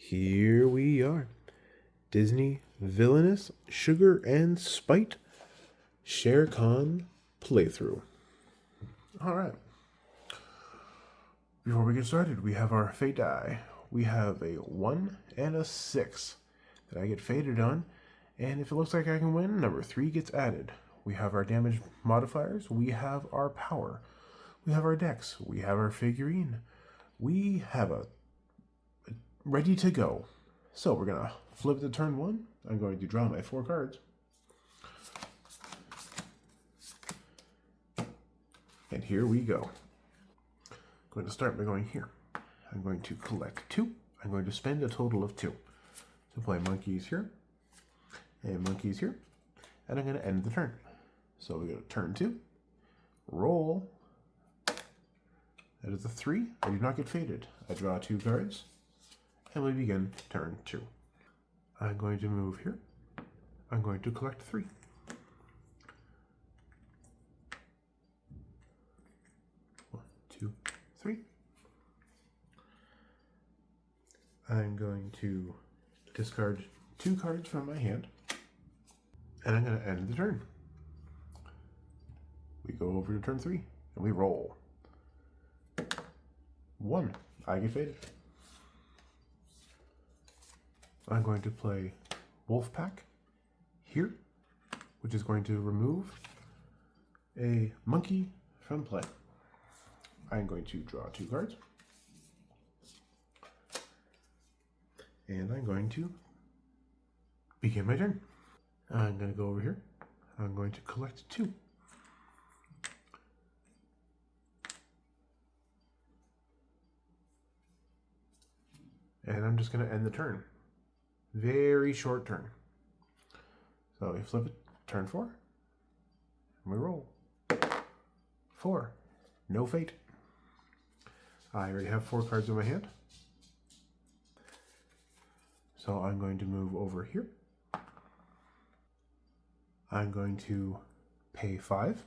Here we are. Disney, Villianous, Sugar, and Spite, Shere Kahn playthrough. Alright. Before we get started, we have our fate die. We have a 1 and a 6 that I get fated on, and if it looks like I can win, number 3 gets added. We have our damage modifiers, we have our power, we have our dex, we have our figurine, we have a ready to go. So we're going to flip to turn 1. I'm going to draw my 4 cards. And here we go. I'm going to start by going here. I'm going to collect 2. I'm going to spend a total of 2. So play monkeys here and monkeys here. And I'm going to end the turn. So we go to turn 2. Roll. That is a 3. I do not get faded. I draw 2 cards. And we begin turn 2. I'm going to move here. I'm going to collect 3. One, 2, 3. I'm going to discard 2 cards from my hand. And I'm going to end the turn. We go over to turn 3. And we roll. 1. I get faded. I'm going to play Wolfpack here, which is going to remove a monkey from play. I'm going to draw 2 cards. And I'm going to begin my turn. I'm going to go over here. I'm going to collect 2. And I'm just going to end the turn. Very short turn. So we flip it, turn 4, and we roll. 4. No fate. I already have 4 cards in my hand. So I'm going to move over here. I'm going to pay 5.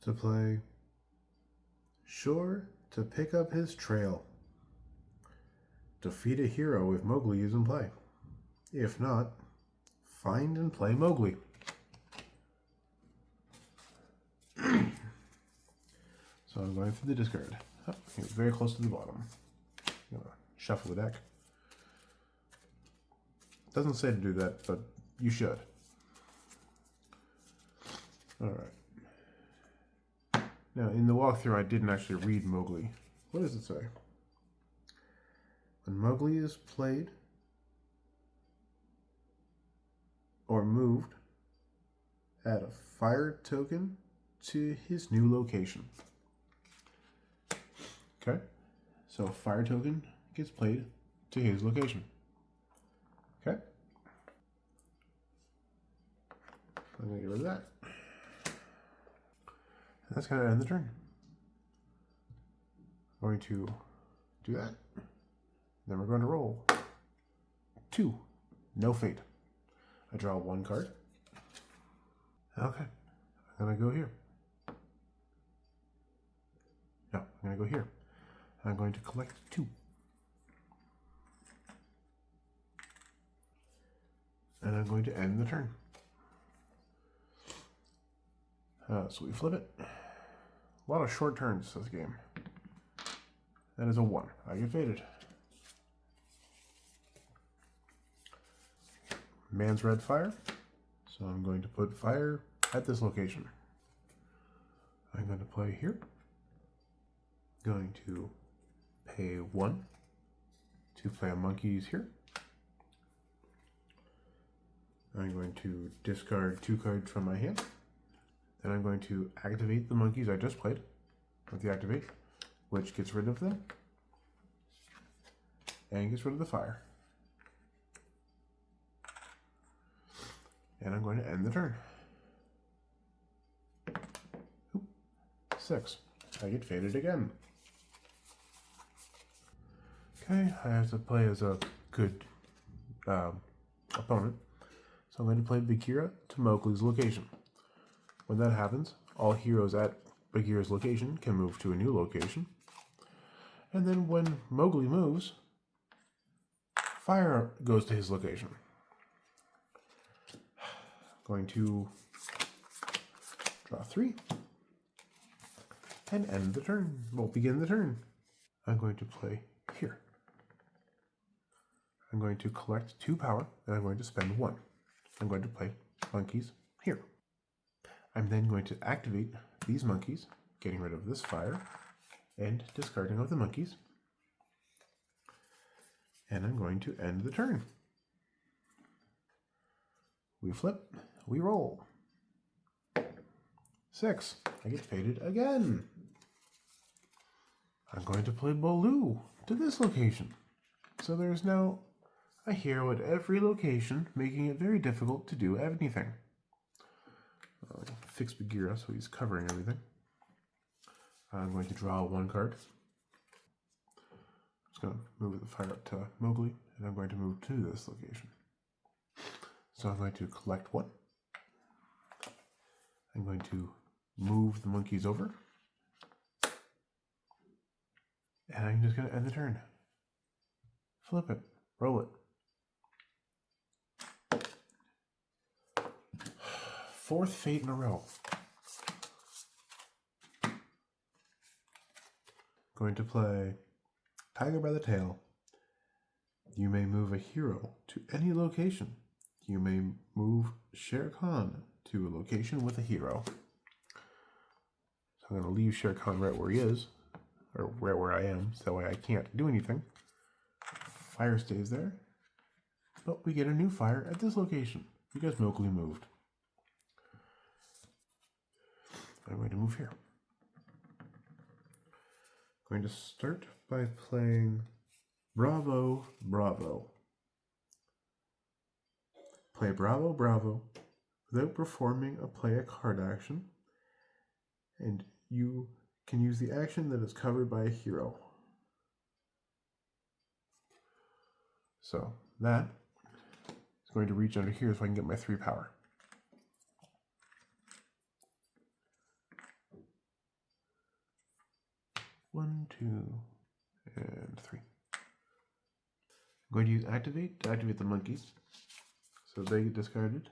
To play Shere to pick up his trail. Defeat a hero if Mowgli is in play. If not, find and play Mowgli. So I'm going through the discard. Oh, it's very close to the bottom. I'm going to shuffle the deck. Doesn't say to do that, but you should. Alright. Now, in the walkthrough, I didn't actually read Mowgli. What does it say? When Mowgli is played or moved, add a fire token to his new location. Okay, so a fire token gets played to his location. Okay, I'm going to get rid of that. And that's going to end the turn. I'm going to do that. Then we're going to roll. 2. No fate. I draw 1 card. Okay. I'm going to go here. No, I'm going to go here. I'm going to collect 2. And I'm going to end the turn. So we flip it. A lot of short turns this game. That is a 1. I get faded. Man's red fire. So I'm going to put fire at this location. I'm going to play here. Going to pay 1 to play a monkeys here. I'm going to discard 2 cards from my hand. Then I'm going to activate the monkeys I just played with the activate, which gets rid of them and gets rid of the fire. And I'm going to end the turn. 6. I get faded again. Okay, I have to play as a good opponent. So I'm going to play Bakira to Mowgli's location. When that happens, all heroes at Bagheera's location can move to a new location. And then when Mowgli moves, fire goes to his location. Going to draw 3 and end the turn. Well, begin the turn. I'm going to play here. I'm going to collect 2 power, and I'm going to spend 1. I'm going to play monkeys here. I'm then going to activate these monkeys, getting rid of this fire, and discarding of the monkeys. And I'm going to end the turn. We flip, we roll. 6. I get faded again. I'm going to play Baloo to this location. So there's now a hero at every location, making it very difficult to do anything. I'll fix Bagheera so he's covering everything. I'm going to draw 1 card. I'm just going to move the fire up to Mowgli, and I'm going to move to this location. So I'm going to collect 1. I'm going to move the monkeys over. And I'm just going to end the turn. Flip it. Roll it. 4th fate in a row. Going to play Tiger by the Tail. You may move a hero to any location. You may move Shere Kahn to a location with a hero. So I'm going to leave Shere Kahn right where he is, or right where I am, so that way I can't do anything. Fire stays there, but we get a new fire at this location because Mowgli moved. I'm going to move here. I'm going to start by playing Bravo, Bravo. Play Bravo, Bravo without performing a card action, and you can use the action that is covered by a hero. So that is going to reach under here so I can get my 3 power. One, 2, and 3. I'm going to use activate to activate the monkeys. So they get discarded,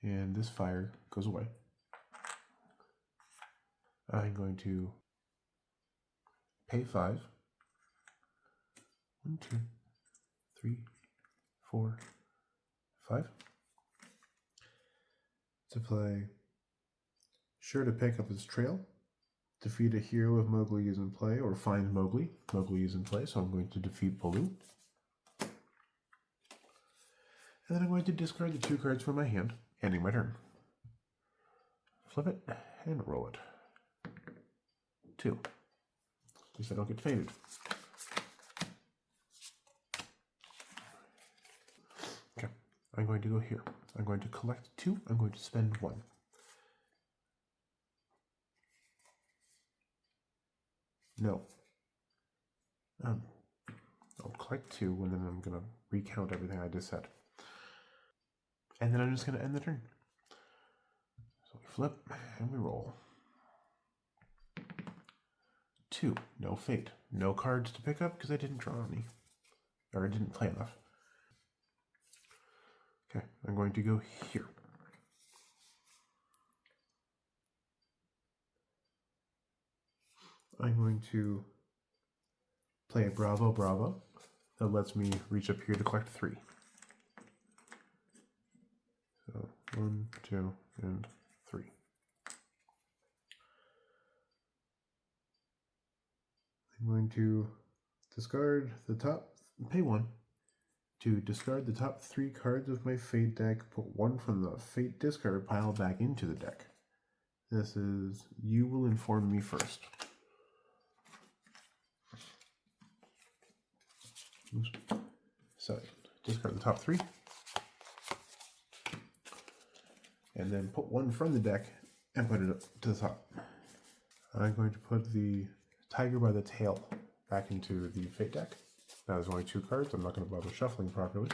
and this fire goes away. I'm going to pay 5. 1, 2, 3, 4, 5. To play Sure to pick up his trail. Defeat a hero if Mowgli is in play, or find Mowgli. Mowgli is in play, so I'm going to defeat Baloo. And then I'm going to discard the 2 cards from my hand, ending my turn. Flip it and roll it. 2. At least I don't get faded. Okay, I'm going to go here. I'm going to collect 2. I'm going to spend 1. No. I'll collect 2, and then I'm going to recount everything I just said. And then I'm just going to end the turn. So we flip and we roll. 2. No fate. No cards to pick up because I didn't draw any. Or I didn't play enough. Okay, I'm going to go here. I'm going to play Bravo, Bravo. That lets me reach up here to collect 3. So 1, 2, and 3. I'm going to discard the top, pay 1, to discard the top 3 cards of my Fate deck, put 1 from the Fate discard pile back into the deck. This is You Will Inform Me First. So discard the top 3. And then put 1 from the deck and put it up to the top. I'm going to put the Tiger by the Tail back into the Fate deck. Now there's only 2 cards. I'm not going to bother shuffling properly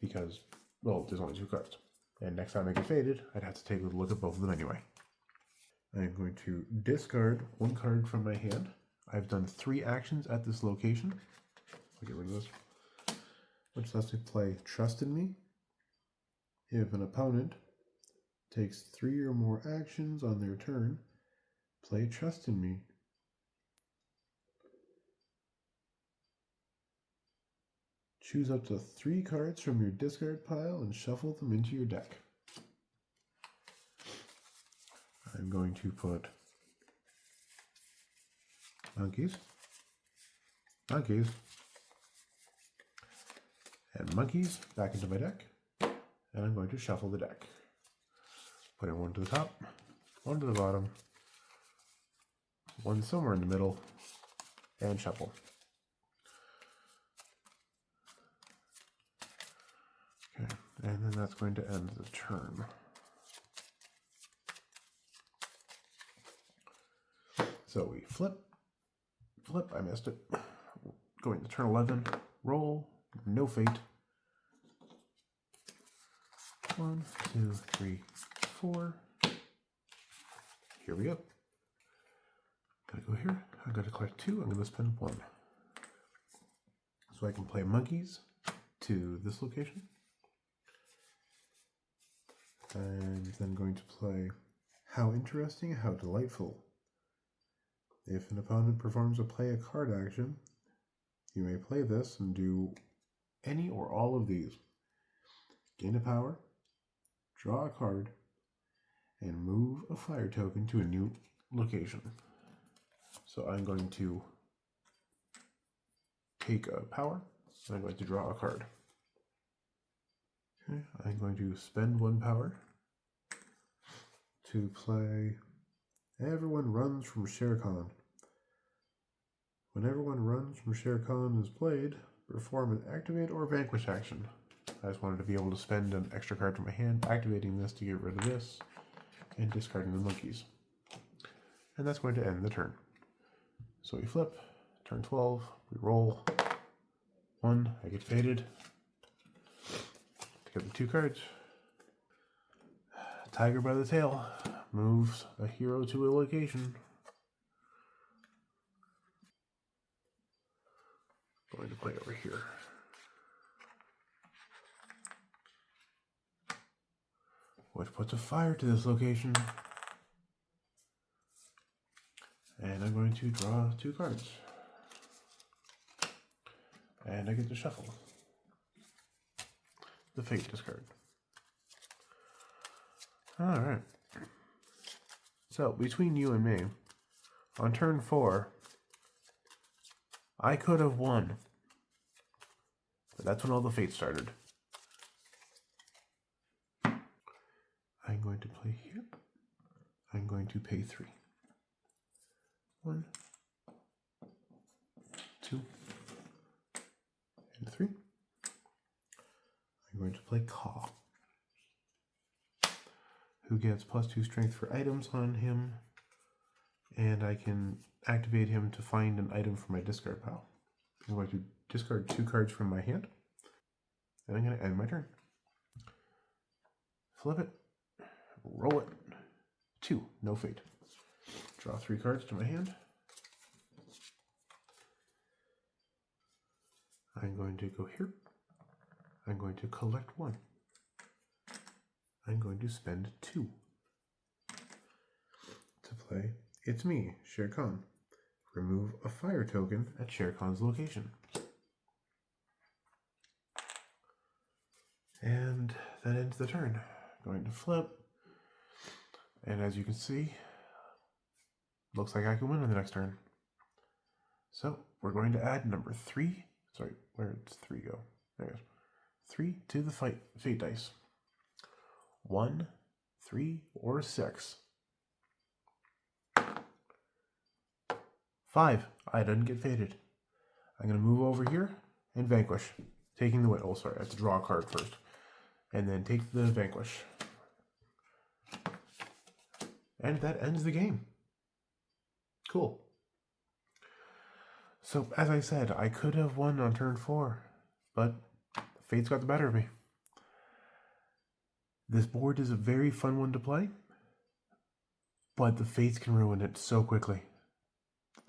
because, well, there's only 2 cards. And next time I get faded, I'd have to take a look at both of them anyway. I'm going to discard one card from my hand. I've done 3 actions at this location. I'll get rid of this. Which lets me play Trust in Me. If an opponent takes 3 or more actions on their turn, play Trust in Me. Choose up to 3 cards from your discard pile and shuffle them into your deck. I'm going to put monkeys, and monkeys back into my deck, and I'm going to shuffle the deck. Putting one to the top, one to the bottom, one somewhere in the middle, and shuffle. Okay, and then that's going to end the turn. So we flip, I missed it. Going to turn 11, roll, no fate. 1, 2, 3, 4. Here we go. Gotta go here. I'm gonna collect 2. I'm gonna spend 1. So I can play monkeys to this location. And then going to play How Interesting, How Delightful. If an opponent performs a play a card action, you may play this and do any or all of these. Gain a power, draw a card, and move a fire token to a new location. So I'm going to take a power, and I'm going to draw a card. Okay, I'm going to spend 1 power to play Everyone Runs from Shere. When everyone runs from Shere is played, perform an activate or vanquish action. I just wanted to be able to spend an extra card from my hand, activating this to get rid of this, and discarding the monkeys. And that's going to end the turn. So we flip, turn 12, we roll 1, I get faded. To get the 2 cards. Tiger by the tail moves a hero to a location. Going to play over here. Which puts a fire to this location. And I'm going to draw 2 cards. And I get to shuffle the Fate discard. Alright. So, between you and me, on turn 4, I could have won. But that's when all the Fate started. I'm going to play here. I'm going to pay 3. 1, 2, and 3. I'm going to play Kahn, who gets +2 strength for items on him, and I can activate him to find an item from my discard pile. I'm going to discard 2 cards from my hand, and I'm going to end my turn. Flip it, roll it, 2, no fate. Draw 3 cards to my hand. I'm going to go here. I'm going to collect 1. I'm going to spend 2 to play It's Me, Shere. Remove a fire token at Shere's location. And that ends the turn. Going to flip. And as you can see, looks like I can win in the next turn. So we're going to add number 3. Sorry, where did 3 go? There it is. 3 to the fate dice. 1, 3, or 6. 5. I didn't get faded. I'm going to move over here and vanquish. Taking the win. Oh, sorry, I have to draw a card first. And then take the vanquish. And that ends the game. Cool. So, as I said, I could have won on turn 4, but fate's got the better of me. This board is a very fun one to play. but the fates can ruin it so quickly,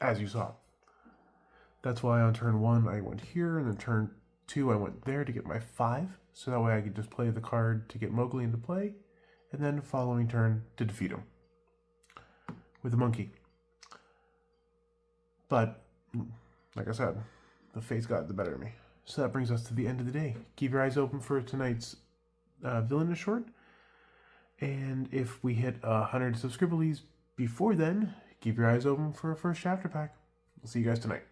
as you saw. That's why on turn 1 I went here, and then turn 2 I went there to get my 5, so that way I could just play the card to get Mowgli into play, and then the following turn to defeat him with the monkey. But, like I said, the fates got the better of me. So that brings us to the end of the day. Keep your eyes open for tonight's Villianous short. And if we hit 100 subscribers before then, keep your eyes open for a first chapter pack. We'll see you guys tonight.